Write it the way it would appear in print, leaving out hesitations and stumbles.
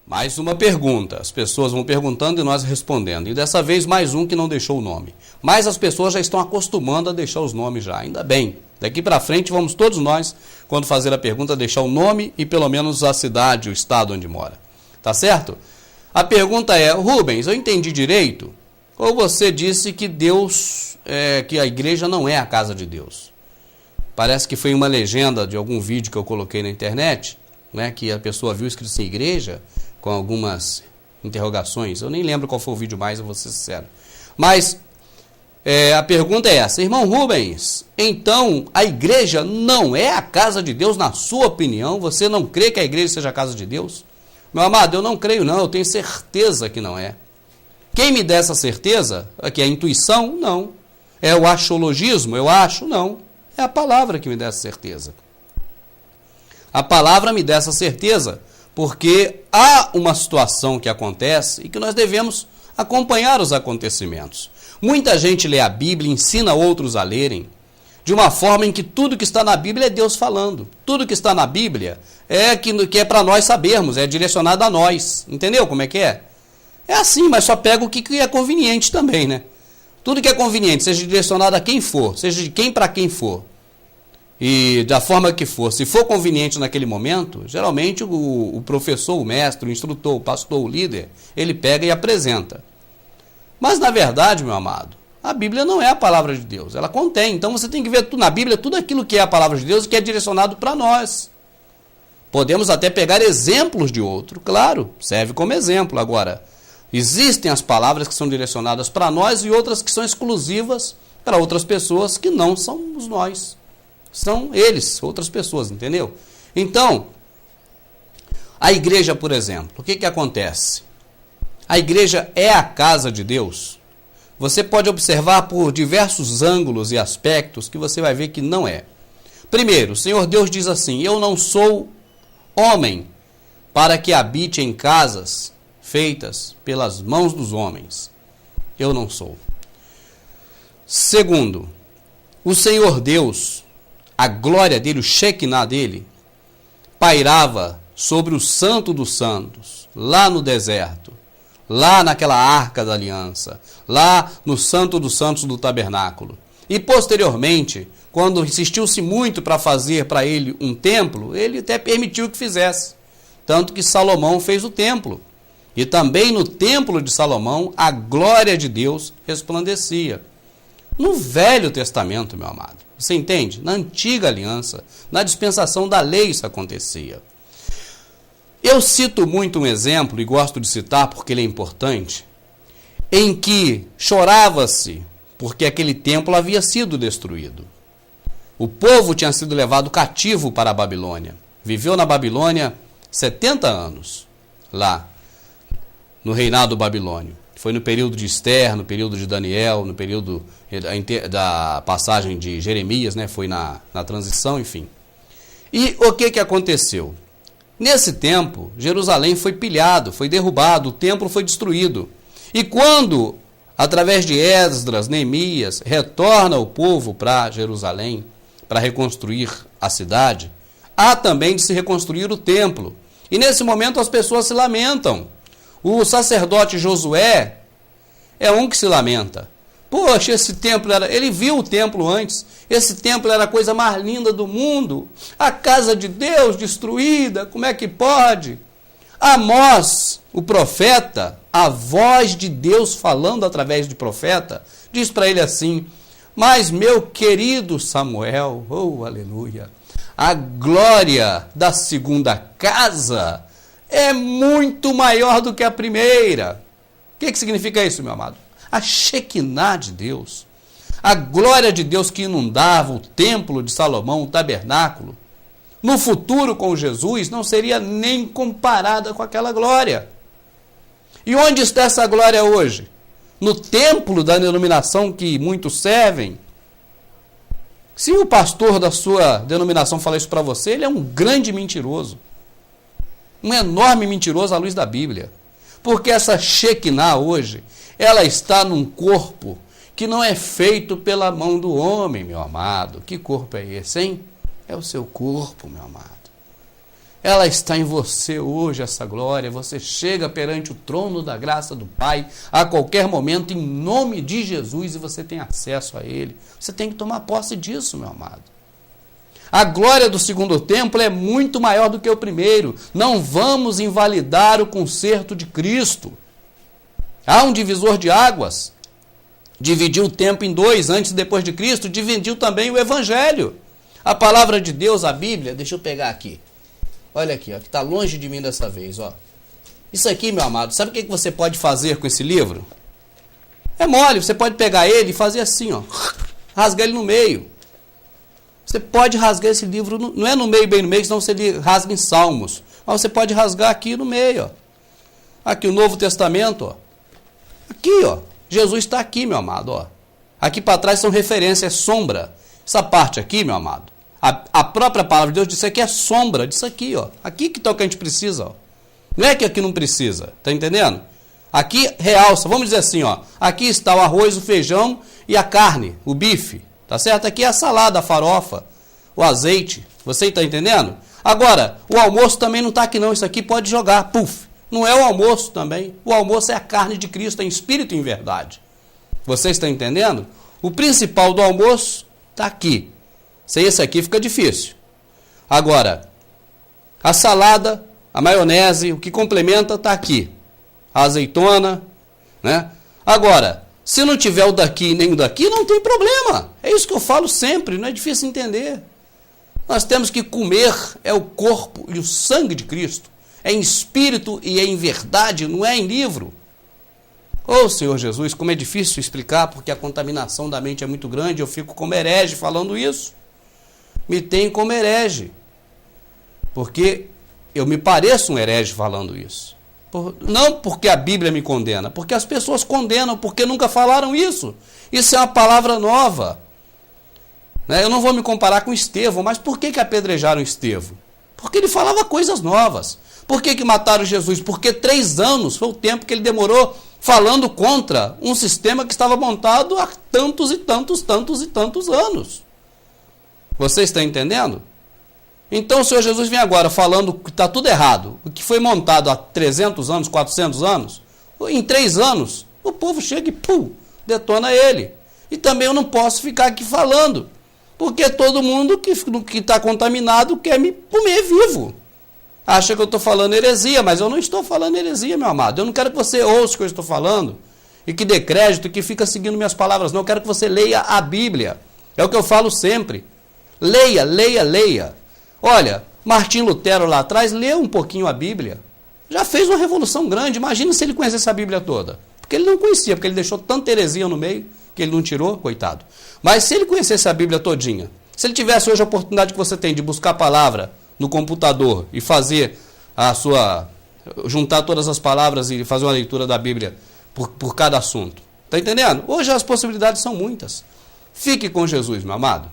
Mais uma pergunta. As pessoas vão perguntando e nós respondendo. E dessa vez mais um que não deixou o nome. Mas as pessoas já estão acostumando a deixar os nomes já. Ainda bem. Daqui para frente vamos todos nós, quando fazer a pergunta, deixar o nome e pelo menos a cidade, o estado onde mora. Tá certo? A pergunta é: Rubens, eu entendi direito? Ou você disse que Deus, que a igreja não é a casa de Deus? Parece que foi uma legenda de algum vídeo que eu coloquei na internet, né, que a pessoa viu escrito assim, igreja, com algumas interrogações. Eu nem lembro qual foi o vídeo mais, eu vou ser sincero. Mas a pergunta é essa: irmão Rubens, então a igreja não é a casa de Deus, na sua opinião? Você não crê que a igreja seja a casa de Deus? Meu amado, eu não creio não, eu tenho certeza que não é. Quem me dá essa certeza? Aqui é a intuição? Não. É o axiologismo? Eu acho? Não. É a palavra que me dá essa certeza. A palavra me dá essa certeza porque há uma situação que acontece e que nós devemos acompanhar os acontecimentos. Muita gente lê a Bíblia, ensina outros a lerem, de uma forma em que tudo que está na Bíblia é Deus falando. Tudo que está na Bíblia que é para nós sabermos, é direcionado a nós. Entendeu como é que é? É assim, mas só pega o que é conveniente também, né? Tudo que é conveniente, seja direcionado a quem for, seja de quem para quem for, e da forma que for, se for conveniente naquele momento, geralmente o professor, o mestre, o instrutor, o pastor, o líder, ele pega e apresenta. Mas na verdade, meu amado, a Bíblia não é a palavra de Deus, ela contém. Então você tem que ver na Bíblia tudo aquilo que é a palavra de Deus e que é direcionado para nós. Podemos até pegar exemplos de outro, claro, serve como exemplo. Agora, existem as palavras que são direcionadas para nós e outras que são exclusivas para outras pessoas que não somos nós. São eles, outras pessoas, entendeu? Então, a igreja, por exemplo, o que acontece? A igreja é a casa de Deus? Você pode observar por diversos ângulos e aspectos que você vai ver que não é. Primeiro, o Senhor Deus diz assim: eu não sou homem para que habite em casas feitas pelas mãos dos homens. Eu não sou. Segundo, o Senhor Deus, a glória dele, o Shekinah dele, pairava sobre o Santo dos Santos, lá no deserto, lá naquela arca da aliança, lá no Santo dos Santos do tabernáculo. E posteriormente, quando insistiu-se muito para fazer para ele um templo, ele até permitiu que fizesse. Tanto que Salomão fez o templo. E também no templo de Salomão, a glória de Deus resplandecia. No Velho Testamento, meu amado, você entende? Na antiga aliança, na dispensação da lei isso acontecia. Eu cito muito um exemplo, e gosto de citar porque ele é importante, em que chorava-se porque aquele templo havia sido destruído. O povo tinha sido levado cativo para a Babilônia. Viveu na Babilônia 70 anos, lá, no reinado babilônio. Foi no período de Esther, no período de Daniel, no período da passagem de Jeremias, né? Foi na transição, enfim. E o que aconteceu? Nesse tempo, Jerusalém foi pilhado, foi derrubado, o templo foi destruído. E quando, através de Esdras, Neemias, retorna o povo para Jerusalém, para reconstruir a cidade, há também de se reconstruir o templo. E nesse momento as pessoas se lamentam. O sacerdote Josué é um que se lamenta. Poxa, esse templo ele viu o templo antes. Esse templo era a coisa mais linda do mundo. A casa de Deus destruída, como é que pode? Amós, o profeta, a voz de Deus falando através de profeta, diz para ele assim: mas meu querido Samuel, oh aleluia, a glória da segunda casa é muito maior do que a primeira. O que significa isso, meu amado? A Shekinah de Deus, a glória de Deus que inundava o templo de Salomão, o tabernáculo, no futuro com Jesus, não seria nem comparada com aquela glória. E onde está essa glória hoje? No templo da denominação que muitos servem? Se o pastor da sua denominação falar isso para você, ele é um grande mentiroso. Um enorme mentiroso à luz da Bíblia. Porque essa Shekinah hoje, ela está num corpo que não é feito pela mão do homem, meu amado. Que corpo é esse, hein? É o seu corpo, meu amado. Ela está em você hoje, essa glória. Você chega perante o trono da graça do Pai a qualquer momento, em nome de Jesus, e você tem acesso a Ele. Você tem que tomar posse disso, meu amado. A glória do segundo templo é muito maior do que o primeiro. Não vamos invalidar o concerto de Cristo. Há um divisor de águas. Dividiu o tempo em dois, antes e depois de Cristo. Dividiu também o Evangelho. A palavra de Deus, a Bíblia, deixa eu pegar aqui. Olha aqui, ó, que está longe de mim dessa vez. Ó. Isso aqui, meu amado, sabe o que você pode fazer com esse livro? É mole, você pode pegar ele e fazer assim, ó, rasgar ele no meio. Você pode rasgar esse livro, não é no meio, bem no meio, senão você rasga em Salmos. Mas você pode rasgar aqui no meio. Ó. Aqui o Novo Testamento. Ó. Aqui, ó, Jesus está aqui, meu amado. Ó. Aqui para trás são referências, é sombra. Essa parte aqui, meu amado. A própria palavra de Deus disse que é sombra disso aqui, ó. Aqui que tá o que a gente precisa, ó. Não é que aqui não precisa, tá entendendo? Aqui realça, vamos dizer assim, ó. Aqui está o arroz, o feijão e a carne, o bife, tá certo? Aqui é a salada, a farofa, o azeite, você tá entendendo? Agora, o almoço também não tá aqui não, isso aqui pode jogar, puf. Não é o almoço também. O almoço é a carne de Cristo em espírito e em verdade. Você está entendendo? O principal do almoço tá aqui. Sem esse aqui fica difícil. Agora, a salada, a maionese, o que complementa está aqui. A azeitona, né? Agora, se não tiver o daqui nem o daqui, não tem problema. É isso que eu falo sempre, não é difícil entender. Nós temos que comer é o corpo e o sangue de Cristo. É em espírito e é em verdade, não é em livro. Ô Senhor Jesus, como é difícil explicar, porque a contaminação da mente é muito grande, eu fico como herege falando isso. Me tem como herege, porque eu me pareço um herege falando isso. Não porque a Bíblia me condena, porque as pessoas condenam, porque nunca falaram isso. Isso é uma palavra nova. Eu não vou me comparar com Estevão, mas por que apedrejaram Estevão? Porque ele falava coisas novas. Por que mataram Jesus? Porque 3 anos foi o tempo que ele demorou falando contra um sistema que estava montado há tantos e tantos anos. Você está entendendo? Então o Senhor Jesus vem agora falando que está tudo errado. O que foi montado há 300 anos, 400 anos, em 3 anos, o povo chega e pum, detona ele. E também eu não posso ficar aqui falando, porque todo mundo que está contaminado quer me comer vivo. Acha que eu estou falando heresia, mas eu não estou falando heresia, meu amado. Eu não quero que você ouça o que eu estou falando e que dê crédito, que fica seguindo minhas palavras. Não, eu quero que você leia a Bíblia. É o que eu falo sempre. Leia, leia, leia. Olha, Martim Lutero lá atrás leu um pouquinho a Bíblia. Já fez uma revolução grande. Imagina se ele conhecesse a Bíblia toda. Porque ele não conhecia, porque ele deixou tanta heresia no meio que ele não tirou, coitado. Mas se ele conhecesse a Bíblia todinha, se ele tivesse hoje a oportunidade que você tem de buscar a palavra no computador e fazer juntar todas as palavras e fazer uma leitura da Bíblia por cada assunto. Está entendendo? Hoje as possibilidades são muitas. Fique com Jesus, meu amado.